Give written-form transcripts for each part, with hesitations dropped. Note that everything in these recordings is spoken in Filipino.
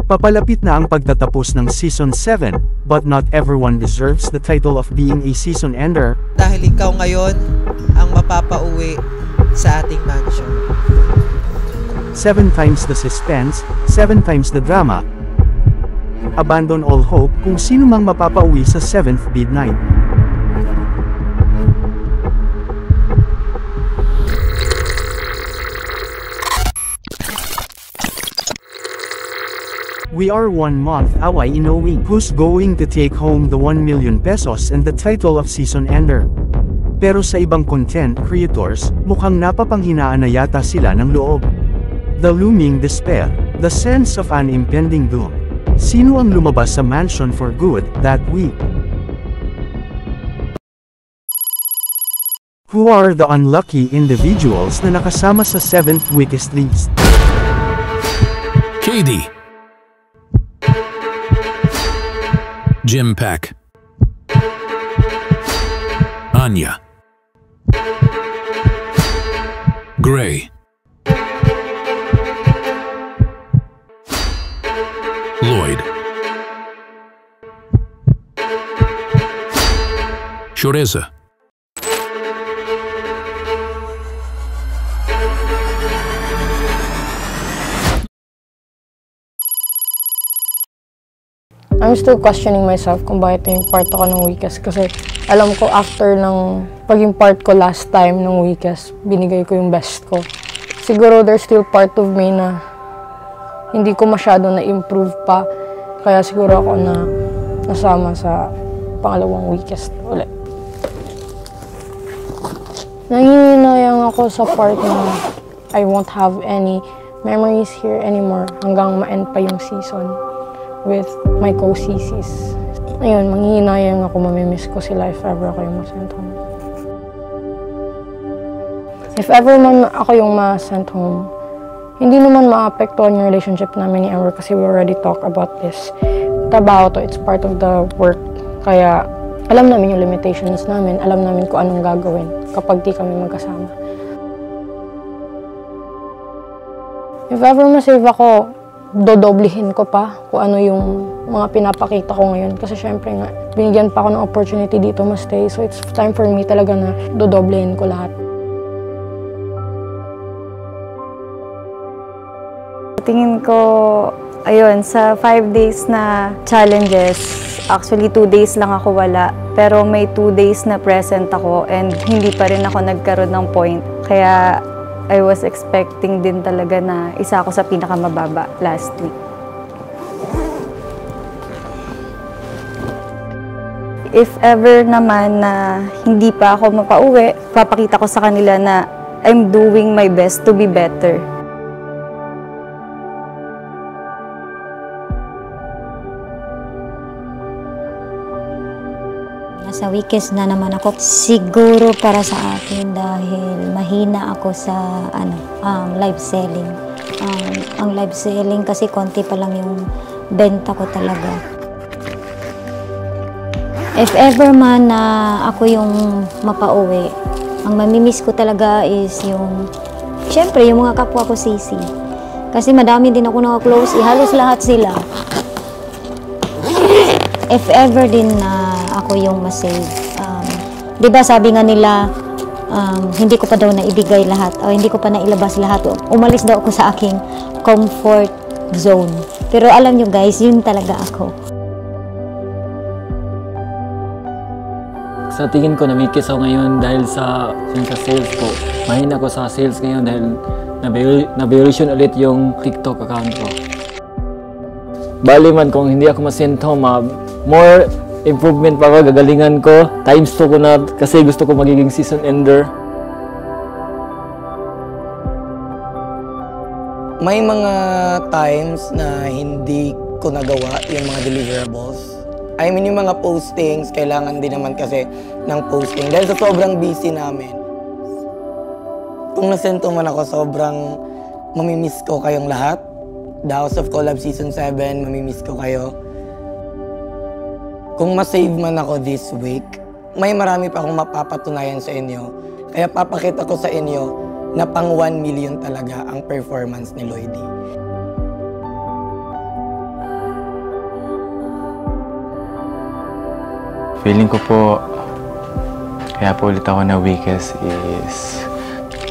Papalapit na ang pagtatapos ng Season 7, but not everyone deserves the title of being a season ender. Dahil ikaw ngayon ang mapapauwi sa ating mansion. 7 times the suspense, 7 times the drama. Abandon all hope kung sino mang mapapauwi sa 7th midnight. We are 1 month away in knowing who's going to take home the 1 million pesos and the title of season ender. Pero sa ibang content creators, mukhang napapanghinaan na yata sila ng loob. The looming despair, the sense of an impending doom. Sino ang lumabas sa mansion for good that week? Who are the unlucky individuals na nakasama sa 7th weakest list? KD, Jim Pack, Anya, Gray, Lloyd, Choriza, I'm still questioning myself kung bakit yung part ako ng weakest kasi alam ko after ng paging part ko last time ng weakest, binigay ko yung best ko. Siguro there's still part of me na hindi ko masyado na-improve pa, kaya siguro ako na nasama sa pangalawang weakest ulit. Nangihinayang ako sa part na I won't have any memories here anymore hanggang ma-end pa yung season with my co-CCs. Ayun, manghihinayang ako, mamimiss ko sila if ever ako yung ma-sent home. If ever man ako yung ma-sent home, hindi naman maapektuhan yung relationship namin ni Amber kasi we already talked about this. Trabaho to, it's part of the work. Kaya alam namin yung limitations namin, alam namin kung anong gagawin kapag di kami magkasama. If ever ma-save ako, dodoblihin ko pa kung ano yung mga pinapakita ko ngayon. Kasi syempre nga, binigyan pa ako ng opportunity dito ma-stay. So it's time for me talaga na dodoblihin ko lahat. Tingin ko, ayun, sa 5 days na challenges, actually 2 days lang ako wala. Pero may 2 days na present ako and hindi pa rin ako nagkaroon ng point. Kaya I was expecting din talaga na isa ako sa pinakamababa last week. If ever naman na hindi pa ako mapauwi, papakita ko sa kanila na I'm doing my best to be better. Sa weakest na naman ako, siguro para sa akin dahil mahina ako sa live selling. Ang live selling kasi konti pa lang yung benta ko talaga. If ever man na ako yung mapauwi, ang mamimiss ko talaga is yung, syempre yung mga kapwa ko sisi. Kasi madami din ako naka-close, halos lahat sila. If ever din na ako yung masave. Di ba sabi nga nila, hindi ko pa daw naibigay lahat, o hindi ko pa nailabas lahat. Umalis daw ako sa aking comfort zone. Pero alam nyo guys, yun talaga ako. Sa tingin ko, namikis ako ngayon dahil sa sales ko. Mahina ko sa sales ngayon dahil na-violation ulit yung TikTok account ko. Bali man kung hindi ako ma-send home, more improvement pa ako, gagalingan ko, times 2 ko na kasi gusto ko magiging season ender. May mga times na hindi ko nagawa yung mga deliverables. I mean yung mga postings, kailangan din naman kasi ng posting dahil sa sobrang busy namin. Kung nasento man ako, sobrang mamimiss ko kayong lahat. The House of Collab Season 7, mamimiss ko kayo. Kung ma-save man ako this week, may marami pa akong mapapatunayan sa inyo. Kaya papakita ko sa inyo na pang 1 million talaga ang performance ni Lloydie. Feeling ko po, kaya po ulit ako na weakest is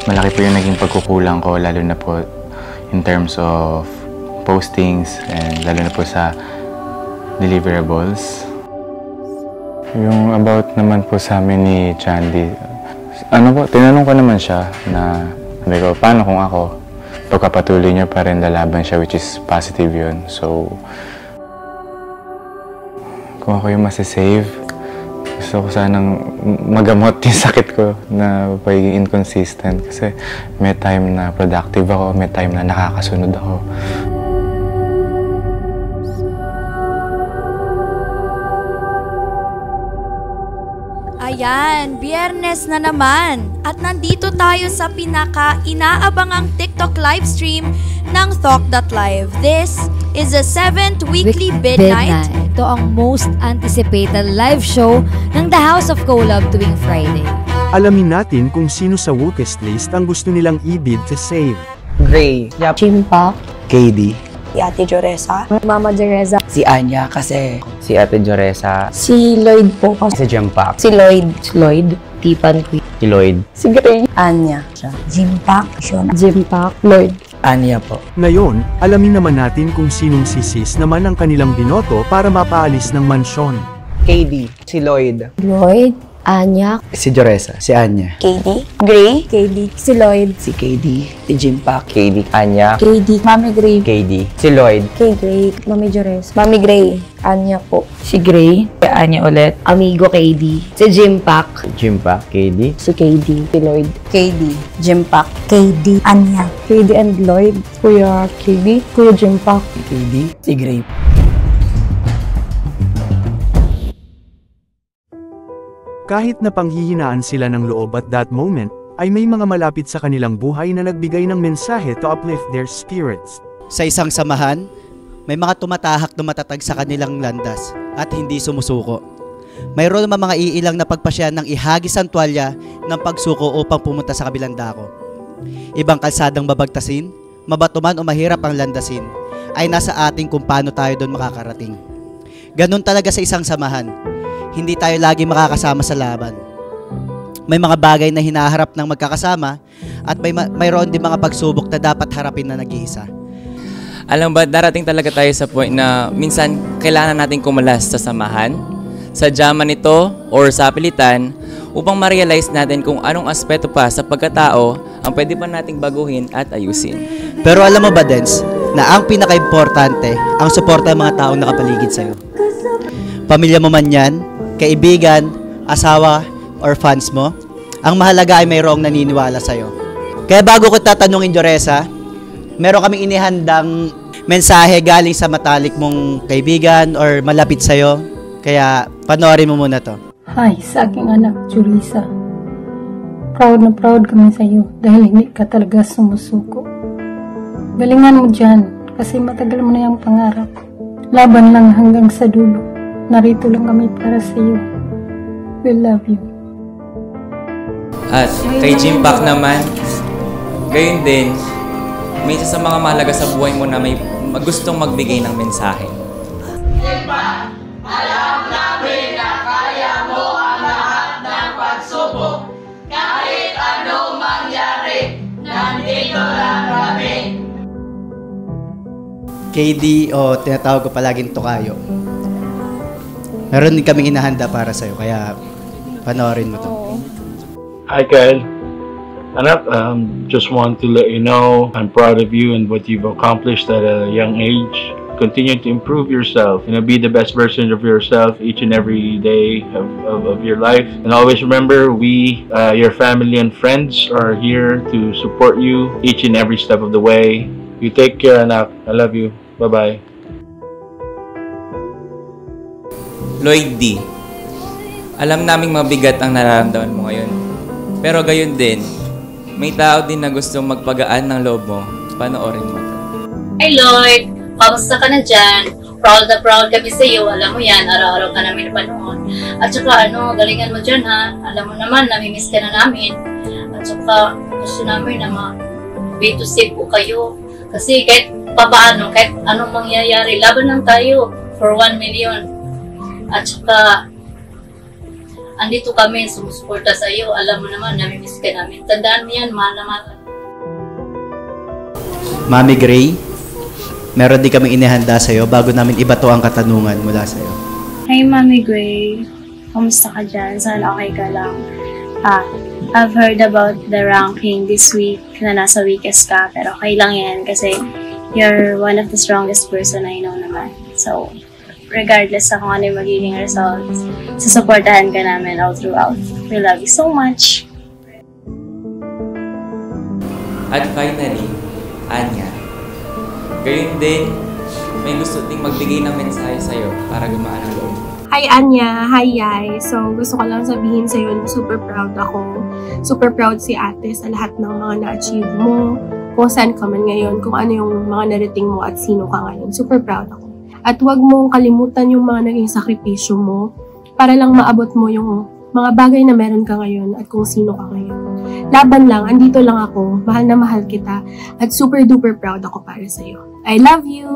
malaki po yung naging pagkukulang ko, lalo na po in terms of postings and lalo na po sa deliverables. Yung about naman po sa amin ni Chandy, tinanong ko naman siya na, sabi ko, paano kung ako pagkapatuloy niya pa rin lalaban siya, which is positive yun. So, kung ako yung masisave, gusto ko sanang magamot yung sakit ko na pagiging inconsistent kasi may time na productive ako, may time na nakakasunod ako. Ayan, Biyernes na naman at nandito tayo sa pinaka-inaabangang TikTok livestream ng Talk.Live. This is the 7th weekly Midnight. Ito ang most anticipated live show ng The House of Collab tuwing Friday. Alamin natin kung sino sa Wookest list ang gusto nilang i-bid to save. Gray. Chimpak. KD. Si Ate Joresa. Mama Jereza. Si Anya kasi. Si Ate Joresa. Si Lloyd po. Si Jimpak. Si Lloyd. Lloyd. Tipan Queen. Si Lloyd. Si Gray. Anya. Jimpak. Jimpak. Lloyd. Anya po. Ngayon, alamin naman natin kung sinong si Sis naman ang kanilang binoto para mapaalis ng mansyon. KD. Si Lloyd. Lloyd. Anya. Si Joresa. Si Anya. KD. Gray. KD. Si Lloyd. Si KD. Si Jimpak. KD. Anya. KD. Mami Gray. KD. Si Lloyd. Kay Gray. Mami Jores. Mami Gray. Anya po. Si Gray. Si Anya ulit. Amigo KD. Si Jimpak. Jimpak. KD. Si KD. Si Lloyd. KD. Jimpak. KD. Anya. KD and Lloyd. Kuya KD. Kuya Jimpak. KD. Si Gray. Kahit na panghihinaan sila ng loob at that moment, ay may mga malapit sa kanilang buhay na nagbigay ng mensahe to uplift their spirits. Sa isang samahan, may mga tumatahak na matatag sa kanilang landas at hindi sumusuko. Mayroon naman mga iilang na pagpasya ng ihagis ang tuwalya ng pagsuko upang pumunta sa kabilang dako. Ibang kalsadang babagtasin, mabatuman o mahirap ang landasin, ay nasa ating kung paano tayo doon makakarating. Ganun talaga sa isang samahan. Hindi tayo lagi makakasama sa laban. May mga bagay na hinaharap ng magkakasama at mayroon din mga pagsubok na dapat harapin na nag-iisa. Alam ba, darating talaga tayo sa point na minsan kailangan natin kumalas sa samahan, sa jaman nito or sa pilitan upang ma-realize natin kung anong aspeto pa sa pagkatao ang pwede pa nating baguhin at ayusin. Pero alam mo ba, Dens, na ang pinaka-importante ang suporta ng mga taong nakapaligid sa'yo. Pamilya mo man yan, kaibigan, asawa, or fans mo, ang mahalaga ay mayroong naniniwala sa'yo. Kaya bago ko tatanungin, Joresa, meron kaming inihandang mensahe galing sa matalik mong kaibigan or malapit sa'yo. Kaya panoorin mo muna to. Hi, sa aking anak, Julissa. Proud na proud kami sa'yo dahil hindi ka talaga sumusuko. Galingan mo dyan kasi matagal mo na yung pangarap. Laban lang hanggang sa dulo. Narito lang kami para sa iyo. We love you. At kay Jimpak naman, gayon din, may isa sa mga mahalaga sa buhay mo na may gustong magbigay ng mensahe. Jimpak, alam namin na kaya mo ang lahat ng pagsubok. Kahit anong mangyari, nandito lang kami. KD o tinatawag ko palaging Tokayo. Meron din kaming inahanda para sa'yo, kaya panoorin mo to. Hi, Kyle. Anak, just want to let you know I'm proud of you and what you've accomplished at a young age. Continue to improve yourself, be the best version of yourself each and every day of your life. And always remember, we, your family and friends, are here to support you each and every step of the way. You take care, anak. I love you. Bye-bye. Lloyd D. Alam naming mabigat ang nararamdaman mo ngayon. Pero gayon din, may tao din na gustong magpagaan ng loob mo. Panoorin mo to. Hey Lloyd! Kamusta ka na dyan? Proud na proud kami sa iyo. Alam mo yan, araw-araw ka namin napanood. At saka galingan mo dyan ha. Alam mo naman, namimiss ka na namin. At saka gusto namin na ma-way to save po kayo. Kasi kahit papaano, kahit anong mangyayari, laban lang tayo for 1 million. At saka, andito kami, sumusuporta sa iyo. Alam mo naman, namimiss ka namin. Tandaan mo yan, mahal na mahal. Mami Gray, meron din kami inihanda sa'yo bago namin ibato ang katanungan mula sa'yo. Hey Mami Gray, kamusta ka dyan? Sana okay ka lang. I've heard about the ranking this week na nasa weakest ka, pero okay lang yan kasi you're one of the strongest person I know naman. So, regardless sa kung ano yung magiging results, susuportahan ka namin all throughout. We love you so much. At finally, Anya, gayon din, may gusto ding magbigay ng mensahe sa'yo para gumaan ang loob. Hi Anya, hi Yai. So gusto ko lang sabihin sa'yo na super proud ako. Super proud si ate sa lahat ng mga na-achieve mo, kung saan ka man ngayon, kung ano yung mga narating mo at sino ka ngayon. Super proud ako. At huwag mong kalimutan yung mga naging sakripisyo mo para lang maabot mo yung mga bagay na meron ka ngayon at kung sino ka ngayon. Laban lang, andito lang ako, mahal na mahal kita, at super duper proud ako para sa'yo. I love you!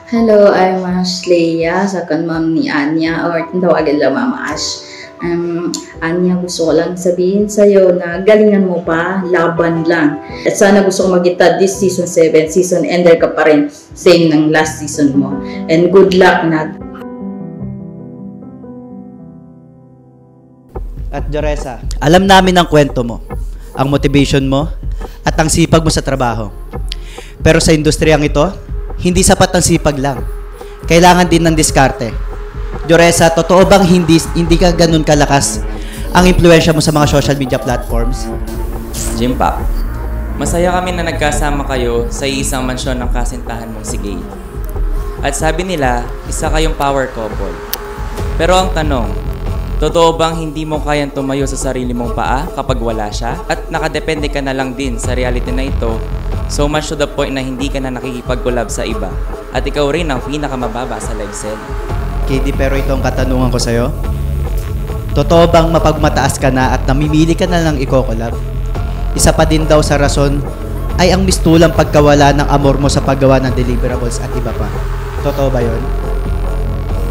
Hello, I'm Ashleya, second mom ni Anya, or tawagin lang Mama Ash. Anya, gusto ko lang sabihin sa'yo na galingan mo pa, laban lang. At sana gusto ko magita this season 7, season ender ka pa rin, same ng last season mo. And good luck na. At Joresa, alam namin ang kwento mo, ang motivation mo, at ang sipag mo sa trabaho. Pero sa industriyang ito, hindi sapat ang sipag lang. Kailangan din ng diskarte. Joresa, totoo bang hindi ka ganun kalakas ang impluwensya mo sa mga social media platforms? Jimpak, masaya kami na nagkasama kayo sa isang mansyon ng kasintahan mong si Gay. At sabi nila, isa kayong power couple. Pero ang tanong, totoo bang hindi mo kayang tumayo sa sarili mong paa kapag wala siya? At nakadepende ka na lang din sa reality na ito, so much to the point na hindi ka na nakikipag-collab sa iba. At ikaw rin ang pinakamababa sa live sell. KD, pero ito ang katanungan ko sa'yo. Totoo bang mapagmataas ka na at namimili ka na lang i-collab? Isa pa din daw sa rason ay ang mistulang pagkawala ng amor mo sa paggawa ng deliverables at iba pa. Totoo ba yun?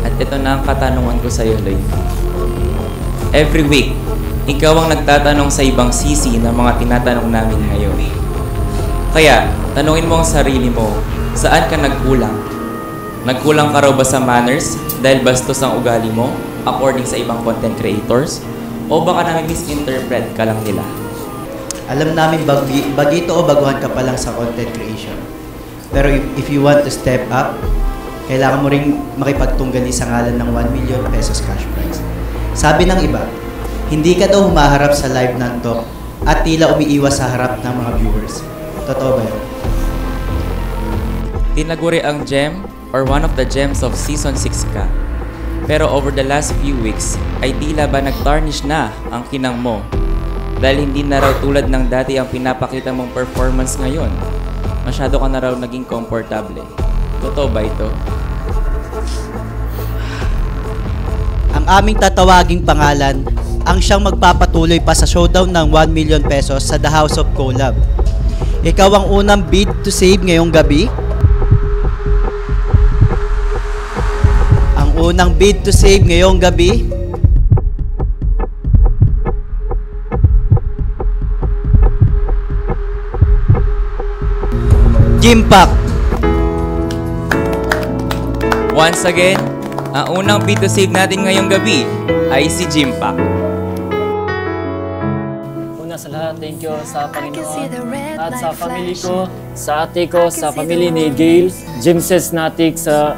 At ito na ang katanungan ko sa'yo, Lloyd. Every week, ikaw ang nagtatanong sa ibang sisi ng mga tinatanong namin ngayon. Kaya, tanungin mo ang sarili mo, saan ka nagkulang? Nagkulang ka raw ba sa manners dahil bastos ang ugali mo, according sa ibang content creators? O baka nami-misinterpret ka lang nila? Alam namin bagito o baguhan ka pa lang sa content creation. Pero if you want to step up, kailangan mo ring makipagtunggali sa ngalan ng 1 million pesos cash prize. Sabi ng iba, hindi ka daw humaharap sa live ng talk at tila umiiwas sa harap ng mga viewers. Totoo ba yun? Tinaguri ang gem or one of the gems of season 6 ka. Pero over the last few weeks ay tila ba nag-tarnish na ang kinang mo dahil hindi na raw tulad ng dati ang pinapakita mong performance ngayon. Masyado ka na raw naging komportable. Totoo ba ito? Ang aming tatawaging pangalan ang siyang magpapatuloy pa sa showdown ng 1 million pesos sa The House of Collab. Ikaw ang unang bid to save ngayong gabi? Ang unang bid to save ngayong gabi? Jimpak! Once again, ang unang bid to save natin ngayong gabi ay si Jimpak. Una sa lahat, thank you sa Panginoon at sa family ko, sa ate ko, sa family ni Gail, Jimses Natik, sa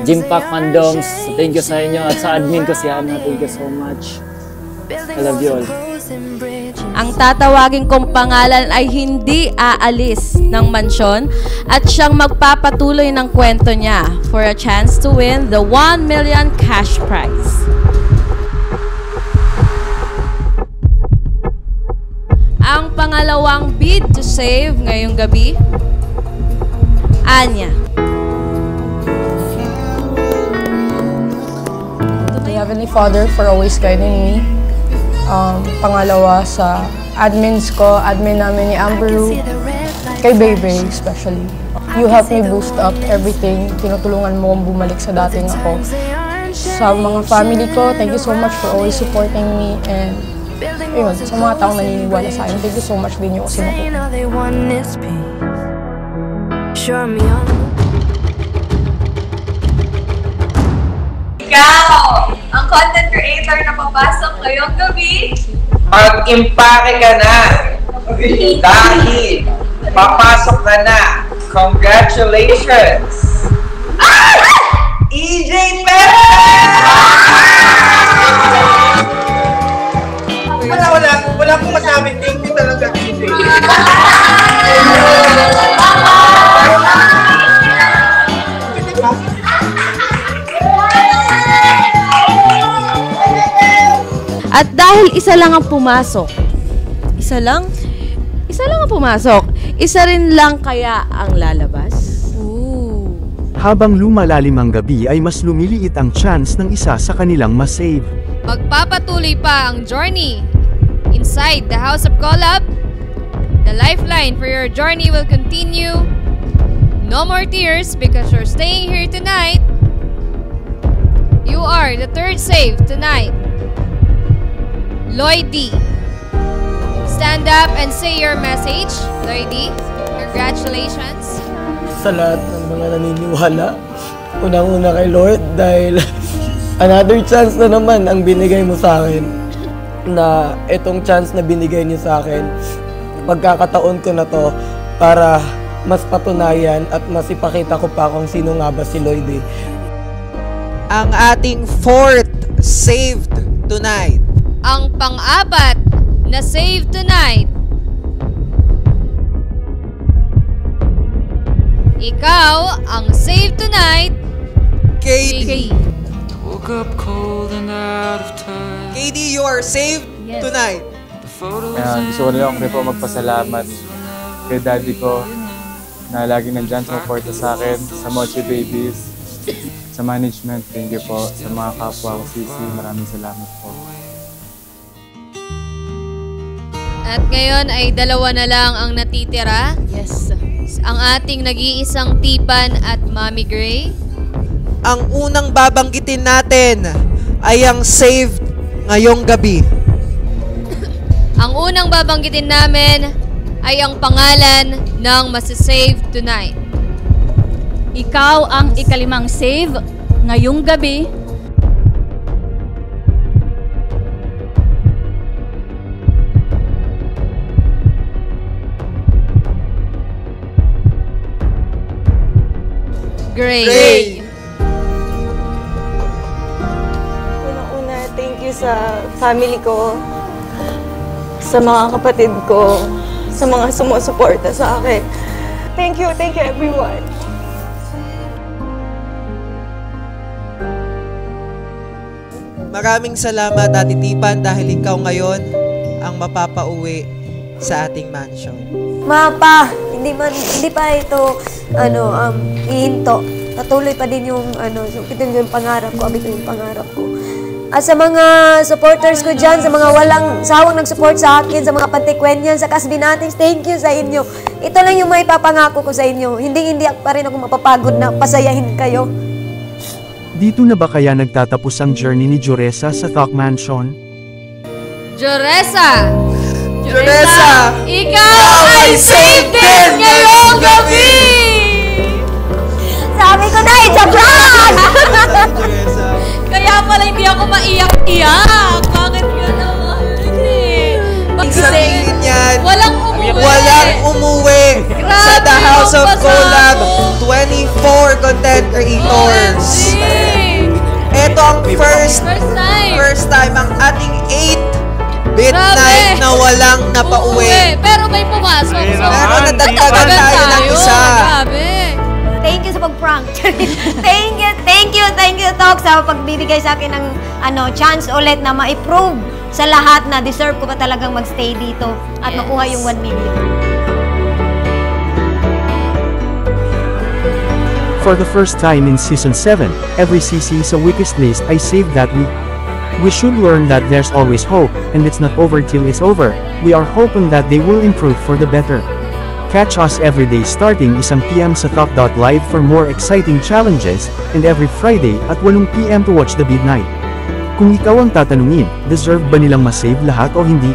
Jimpak Fandoms. Thank you sa inyo at sa admin ko si Hannah. Thank you so much. I love you all. Ang tatawagin kong pangalan ay hindi aalis ng mansyon at siyang magpapatuloy ng kwento niya for a chance to win the 1 million cash prize. Ang pangalawang bid to save ngayong gabi, Anya. To the Heavenly Father for always guiding me. Pangalawa sa admins ko, admin namin ni Amberu, kay Bebe especially. You help me boost up everything. Tinutulungan mo akong bumalik sa dating ako. Sa mga family ko, thank you so much for always supporting me. And ayun, sa mga taong naniniwala sa akin, thank you so much din yung sinuko. Ikaw, ang content creator na papasok ngayong gabi. Mag-impake ka na dahil papasok ka na. Congratulations! EJ Perez! Wala akong masabing thank you talaga, EJ. At dahil isa lang ang pumasok, isa lang ang pumasok, isa rin lang kaya ang lalabas? Ooh. Habang lumalalim ang gabi ay mas lumiliit ang chance ng isa sa kanilang masave. Magpapatuloy pa ang journey. Inside the House of Collab, the lifeline for your journey will continue. No more tears because you're staying here tonight. You are the third save tonight. Lloyd D. Stand up and say your message. Lloyd D, congratulations. Sa lahat ng mga naniniwala, unang-una kay Lord dahil another chance na naman ang binigay mo sa akin. Na itong chance na binigay niyo sa akin, pagkakataon ko na to para mas patunayan at mas ipakita ko pa kung sino nga ba si Lloyd D. Ang ating fourth saved tonight. Ang pang-apat na save tonight. Ikaw ang save tonight. KD. Woke up cold and out of touch. KD, you are saved tonight. Kaya gusto ko lang rin po magpasalamat kay daddy ko na lagi nandyan sumuporta sa akin, sa Mochi Babies, sa management, thank you po. Sa mga kapwa ko, Sisi, maraming salamat po. At ngayon ay dalawa na lang ang natitira. Yes. Ang ating nag-iisang Tipan at Mommy Gray. Ang unang babanggitin natin ay ang saved ngayong gabi. Ang unang babanggitin namin ay ang pangalan ng masasave tonight. Ikaw ang ikalimang save ngayong gabi. Gray. Unang-una, thank you sa family ko, sa mga kapatid ko, sa mga sumusuporta sa akin. Thank you everyone. Maraming salamat, Ate Tipan, dahil ikaw ngayon ang mapapauwi sa ating mansion. Mapa, hindi pa ito ihinto. Patuloy pa din yung ito yung pangarap ko, ito yung pangarap ko. At sa mga supporters ko dyan, sa mga walang sawang nag-support sa akin, sa mga pantikwenyan, sa Kasbinatings, thank you sa inyo. Ito lang yung may papangako ko sa inyo. Hindi pa rin ako mapapagod na pasayahin kayo. Dito na ba kaya nagtatapos ang journey ni Joressa sa Thok Mansion? Joressa! Joressa! Ikaw ay saved din ngayong gabi! Sabi ko na, it's a prank! Kaya pala hindi ako maiyak-iyak. Bakit gano'n? Kasi walang umuwi sa The House of Collab 24 content creators. Ito ang first time ang ating 8 midnight na walang napauwi. Pero may pumasok. Pero nadagdagan tayo ng isa. Thank you sa pag-prank. Thank you, Tok, sa pagbibigay sa akin ng chance ulit na ma-improve sa lahat na deserve ko pa talagang magstay dito at makuha yung 1 million. For the first time in Season 7, every CC sa weakest list ay saved that week. We should learn that there's always hope, and it's not over till it's over. We are hoping that they will improve for the better. Catch us every day starting 1 PM sa Talk.Live for more exciting challenges, and every Friday at 8 PM to watch the midnight. Kung ikaw ang tatanungin, deserve ba nilang masave lahat o hindi?